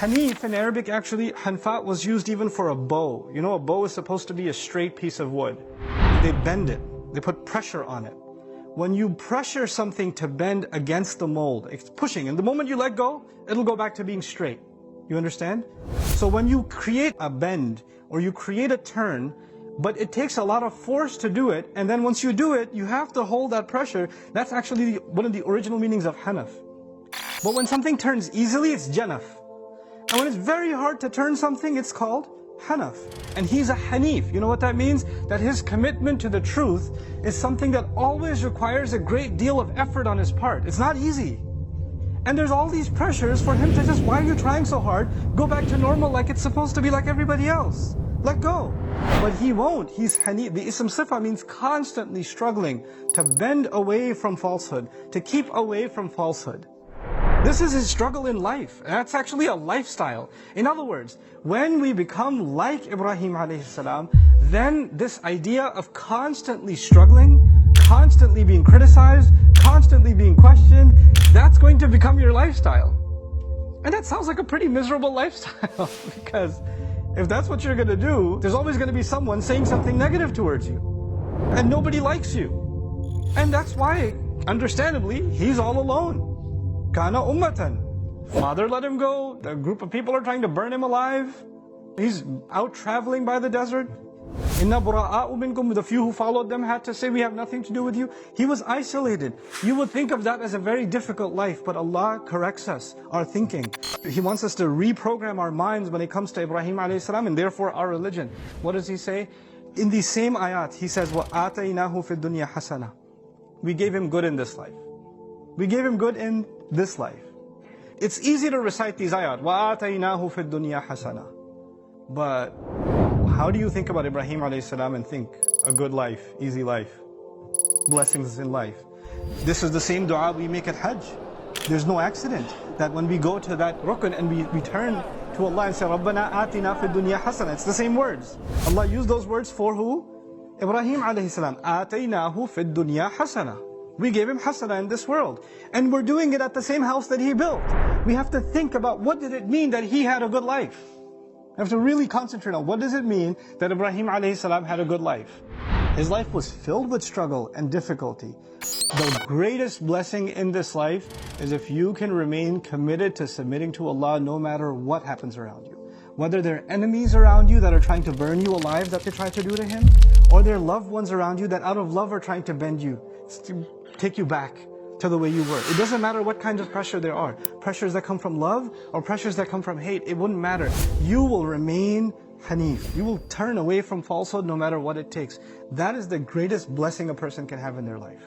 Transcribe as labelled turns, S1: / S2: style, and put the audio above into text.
S1: Hanif in Arabic, actually, hanfa was used even for a bow. You know, a bow is supposed to be a straight piece of wood. They bend it. They put pressure on it. When you pressure something to bend against the mold, it's pushing, and the moment you let go, it'll go back to being straight. You understand? So when you create a bend, or you create a turn, but it takes a lot of force to do it, and then once you do it, you have to hold that pressure. That's actually one of the original meanings of hanaf. But when something turns easily, it's janaf. And when it's very hard to turn something, it's called hanaf. And he's a hanif. You know what that means? That his commitment to the truth is something that always requires a great deal of effort on his part. It's not easy. And there's all these pressures for him to just, why are you trying so hard? Go back to normal like it's supposed to be like everybody else. Let go. But he won't. He's hanif. The ism sifa means constantly struggling to bend away from falsehood, to keep away from falsehood. This is his struggle in life. That's actually a lifestyle. In other words, when we become like Ibrahim alayhi salam, then this idea of constantly struggling, constantly being criticized, constantly being questioned, that's going to become your lifestyle. And that sounds like a pretty miserable lifestyle, because if that's what you're going to do, there's always going to be someone saying something negative towards you. And nobody likes you. And that's why, understandably, he's all alone. Kana ummatan. Father let him go. The group of people are trying to burn him alive. He's out traveling by the desert. Inna bura'a'u minkum. The few who followed them had to say, we have nothing to do with you. He was isolated. You would think of that as a very difficult life, but Allah corrects us, our thinking. He wants us to reprogram our minds when it comes to Ibrahim alayhi salam, and therefore our religion. What does he say? In these same ayat, he says, وَآتَيْنَاهُ فِي الدُّنْيَا حَسَنَةً. We gave him good in this life. We gave him good in this life. It's easy to recite these ayat. وَآتَيْنَاهُ فِي الدُّنْيَا حَسَنَةً. But how do you think about Ibrahim alayhi salam and think a good life, easy life, blessings in life? This is the same dua we make at Hajj. There's no accident that when we go to that rukn and we turn to Allah and say, رَبَّنَا آتِنَا فِي الدُّنْيا حَسَنَةً. It's the same words. Allah used those words for who? Ibrahim alayhi salam. آتَيْنَاهُ فِي الدُّنْيا حَسَنَةً. We gave him hasana in this world. And we're doing it at the same house that he built. We have to think about, what did it mean that he had a good life? We have to really concentrate on, what does it mean that Ibrahim alayhi salam had a good life? His life was filled with struggle and difficulty. The greatest blessing in this life is if you can remain committed to submitting to Allah no matter what happens around you. Whether they're enemies around you that are trying to burn you alive that they try to do to him, or they're loved ones around you that out of love are trying to bend you, to take you back to the way you were. It doesn't matter what kinds of pressure there are. Pressures that come from love or pressures that come from hate. It wouldn't matter. You will remain hanif. You will turn away from falsehood no matter what it takes. That is the greatest blessing a person can have in their life.